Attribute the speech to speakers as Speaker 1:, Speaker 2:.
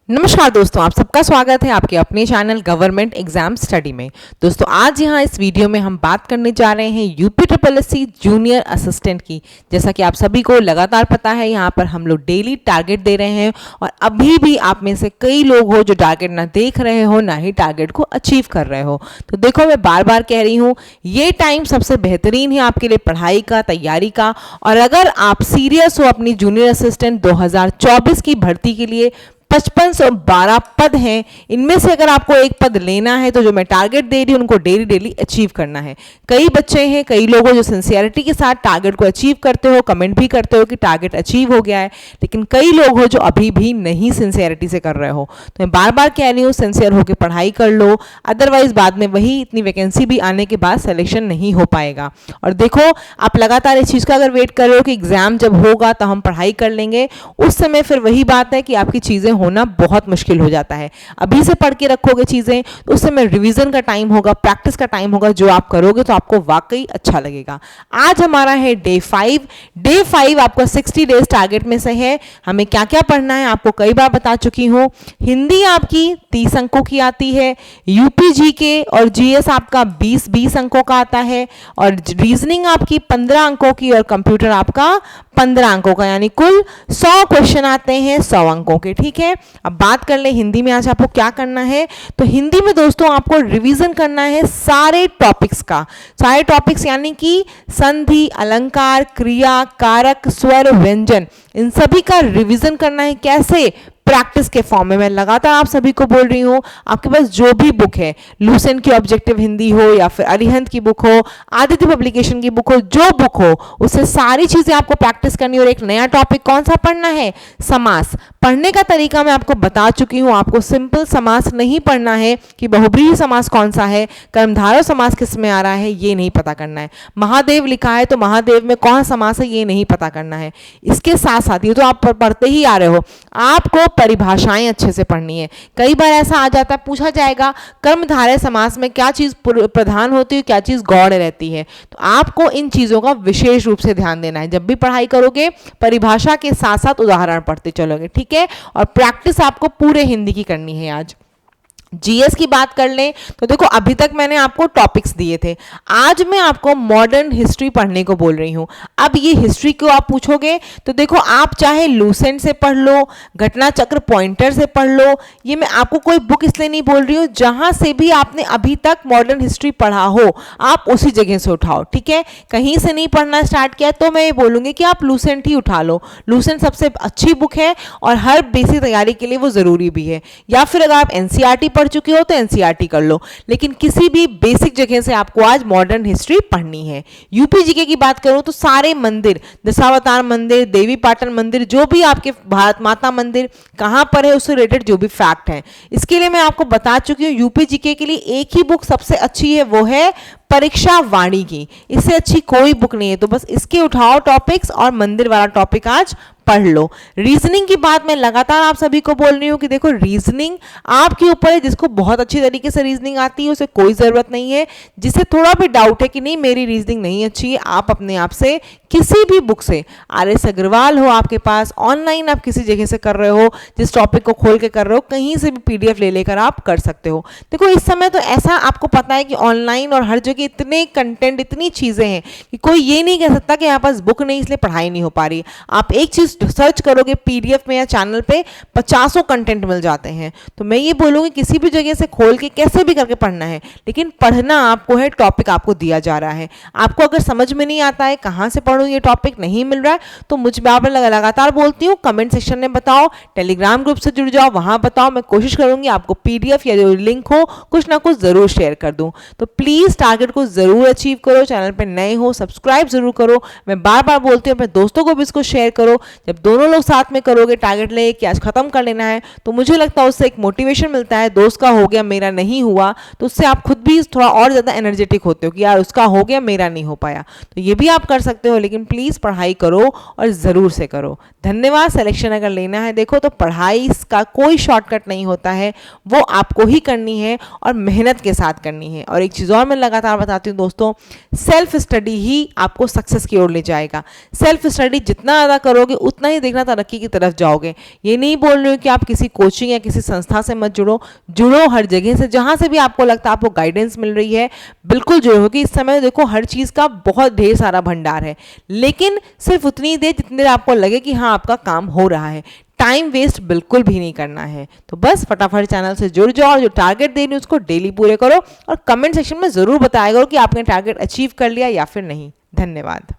Speaker 1: नमस्कार दोस्तों, आप सबका स्वागत है आपके अपने चैनल गवर्नमेंट एग्जाम स्टडी में। दोस्तों आज यहाँ इस वीडियो में हम बात करने जा रहे हैं UP triple S C junior assistant की। जैसा कि आप सभी को लगातार पता है, यहाँ पर हम लोग डेली टारगेट दे रहे हैं और अभी भी आप में से कई लोग हो जो टारगेट ना देख रहे हो ना ही टारगेट को अचीव कर रहे हो। तो देखो, मैं बार बार कह रही हूँ, ये टाइम सबसे बेहतरीन है आपके लिए पढ़ाई का, तैयारी का। और अगर आप सीरियस हो अपनी जूनियर असिस्टेंट 2024 की भर्ती के लिए, 5512 पद हैं, इनमें से अगर आपको एक पद लेना है तो जो मैं टारगेट दे रही हूँ उनको डेली डेली अचीव करना है। कई बच्चे हैं, कई लोग जो सिंसियरिटी के साथ टारगेट को अचीव करते हो, कमेंट भी करते हो कि टारगेट अचीव हो गया है, लेकिन कई लोग हो जो अभी भी नहीं सिंसियरिटी से कर रहे हो। तो मैं बार बार कह रही हूँ, सिंसियर होकर पढ़ाई कर लो, अदरवाइज बाद में वही इतनी वैकेंसी भी आने के बाद सिलेक्शन नहीं हो पाएगा। और देखो, आप लगातार इस चीज़ का अगर वेट कर रहे हो कि एग्जाम जब होगा तो हम पढ़ाई कर लेंगे, उस समय फिर वही बात है कि आपकी चीज़ें होना बहुत मुश्किल हो जाता है। अभी से पढ़ के रखोगे चीजें तो उस समय रिवीजन का टाइम होगा, प्रैक्टिस का टाइम होगा, जो आप करोगे तो आपको वाकई अच्छा लगेगा। आज हमारा है डे 5। डे 5 आपका 60 डेज टारगेट में से है। हमें क्या क्या पढ़ना है आपको कई बार बता चुकी हूँ। हिंदी आपकी 30 अंकों की आती है, यूपी जीके और जीएस आपका 20 अंकों का आता है, और रीजनिंग आपकी 15 अंकों की, और कंप्यूटर आपका 15 अंकों का, यानी कुल 100 क्वेश्चन आते हैं 100 अंकों के। ठीक है, अब बात कर ले हिंदी में आज आपको क्या करना है। तो हिंदी में दोस्तों आपको रिवीजन करना है सारे टॉपिक्स का। सारे टॉपिक्स यानी कि संधि, अलंकार, क्रिया, कारक, स्वर, व्यंजन, इन सभी का रिवीजन करना है। कैसे? प्रैक्टिस के फॉर्म में। मैं लगातार आप सभी को बोल रही हूँ, आपके पास जो भी बुक है, लूसेंट की ऑब्जेक्टिव हिंदी हो या फिर अरिहंत की बुक हो, आदित्य पब्लिकेशन की बुक हो, जो बुक हो उससे सारी चीजें आपको प्रैक्टिस करनी। और एक नया टॉपिक कौन सा पढ़ना है? समास। पढ़ने का तरीका मैं आपको बता चुकी हूँ। आपको सिंपल समास नहीं पढ़ना है कि बहुब्रीहि समास कौन सा है, कर्मधारय समास किस में आ रहा है, ये नहीं पता करना है। महादेव लिखा है तो महादेव में कौन समास है, ये नहीं पता करना है। इसके साथ साथ ये तो आप पढ़ते ही आ रहे हो, आपको परिभाषाएं अच्छे से पढ़नी है। कई बार ऐसा आ जाता है, पूछा जाएगा कर्मधारय समास में क्या चीज प्रधान होती है, क्या चीज गौड़ रहती है। तो आपको इन चीजों का विशेष रूप से ध्यान देना है। जब भी पढ़ाई करोगे परिभाषा के साथ साथ उदाहरण पढ़ते चलोगे, ठीक है। और प्रैक्टिस आपको पूरे हिंदी की करनी है। आज जीएस की बात कर लें तो देखो, अभी तक मैंने आपको टॉपिक्स दिए थे, आज मैं आपको मॉडर्न हिस्ट्री पढ़ने को बोल रही हूं। अब ये हिस्ट्री क्यों आप पूछोगे, तो देखो, आप चाहे लूसेंट से पढ़ लो, घटना चक्र पॉइंटर से पढ़ लो, ये मैं आपको कोई बुक इसलिए नहीं बोल रही हूँ, जहां से भी आपने अभी तक मॉडर्न हिस्ट्री पढ़ा हो आप उसी जगह से उठाओ। ठीक है, कहीं से नहीं पढ़ना स्टार्ट किया तो मैं ये बोलूंगी कि आप लूसेंट ही उठा लो। लूसेंट सबसे अच्छी बुक है और हर बेसिक तैयारी के लिए वो जरूरी भी है। या फिर अगर आप एनसीईआरटी पढ़ चुके हो तो एनसीईआरटी कर लो, लेकिन किसी भी बेसिक जगह से आपको आज मॉडर्न हिस्ट्री पढ़नी है। यूपी जीके की बात करूं तो सारे मंदिर, दशावतार मंदिर, देवी पाटन मंदिर, जो भी आपके भारत माता मंदिर कहां पर है उससे रिलेटेड जो भी फैक्ट है, इसके लिए मैं आपको बता चुकी हूं। यूपी जीके के लिए एक ही बुक सबसे अच्छी है, वो है परीक्षा वाणी की। इससे अच्छी कोई बुक नहीं है। तो बस इसके उठाओ टॉपिक्स और मंदिर वाला टॉपिक आज पढ़ लो। रीजनिंग की बात मैं लगातार आप सभी को बोल रही हूँ कि देखो, रीजनिंग आपके ऊपर है। जिसको बहुत अच्छी तरीके से रीजनिंग आती है उसे कोई ज़रूरत नहीं है। जिसे थोड़ा भी डाउट है कि नहीं मेरी रीजनिंग नहीं अच्छी है, आप अपने आप से किसी भी बुक से, आर.एस. अग्रवाल हो आपके पास, ऑनलाइन आप किसी जगह से कर रहे हो, जिस टॉपिक को खोल के कर रहे हो, कहीं से भी पीडीएफ ले लेकर आप कर सकते हो। देखो, इस समय तो ऐसा आपको पता है कि ऑनलाइन और हर जगह इतने कंटेंट, इतनी चीज़ें हैं कि कोई ये नहीं कह सकता कि यहाँ पास बुक नहीं इसलिए पढ़ाई नहीं हो पा रही। आप एक चीज़ सर्च करोगे पीडीएफ में या चैनल पे, 50 कंटेंट मिल जाते हैं। तो मैं ये बोलूँगी किसी भी जगह से खोल के कैसे भी करके पढ़ना है, लेकिन पढ़ना आपको है। टॉपिक आपको दिया जा रहा है, आपको अगर समझ में नहीं आता है कहाँ से पढ़ूँ, ये टॉपिक नहीं मिल रहा है, तो मुझ में लगातार बोलती हूँ, कमेंट सेक्शन में बताओ, टेलीग्राम ग्रुप से जुड़ जाओ, वहाँ बताओ। मैं कोशिश करूँगी आपको पीडीएफ या जो लिंक हो कुछ ना कुछ ज़रूर शेयर कर दूँ। तो प्लीज़ टारगेट को ज़रूर अचीव करो। चैनल पर नए हो सब्सक्राइब जरूर करो। मैं बार बार बोलती हूँ अपने दोस्तों को भी इसको शेयर करो। जब दोनों लोग साथ में करोगे, टारगेट ले कि आज खत्म कर लेना है, तो मुझे लगता है उससे एक मोटिवेशन मिलता है। दोस्त का हो गया मेरा नहीं हुआ, तो उससे आप खुद भी थोड़ा और ज़्यादा एनर्जेटिक होते हो कि यार उसका हो गया मेरा नहीं हो पाया। तो ये भी आप कर सकते हो, लेकिन प्लीज़ पढ़ाई करो और ज़रूर से करो। धन्यवाद। सिलेक्शन अगर लेना है देखो, तो पढ़ाई का कोई शॉर्टकट नहीं होता है, वो आपको ही करनी है और मेहनत के साथ करनी है। और एक चीज़ और मैं लगातार बताती हूँ दोस्तों, सेल्फ स्टडी ही आपको सक्सेस की ओर ले जाएगा। सेल्फ स्टडी जितना ज़्यादा करोगे उतना ही देखना तरक्की की तरफ जाओगे। ये नहीं बोल रही हूँ कि आप किसी कोचिंग या किसी संस्था से मत जुड़ो हर जगह से, जहाँ से भी आपको लगता है आपको गाइडेंस मिल रही है बिल्कुल जुड़ो, क्योंकि इस समय देखो हर चीज़ का बहुत ढेर सारा भंडार है, लेकिन सिर्फ उतनी देर जितनी देर आपको लगे कि हाँ आपका काम हो रहा है। टाइम वेस्ट बिल्कुल भी नहीं करना है। तो बस फटाफट चैनल से जुड़ जाओ और जो टारगेट दे रही हूँ उसको डेली पूरे करो, और कमेंट सेक्शन में ज़रूर बताया करो कि आपने टारगेट अचीव कर लिया या फिर नहीं। धन्यवाद।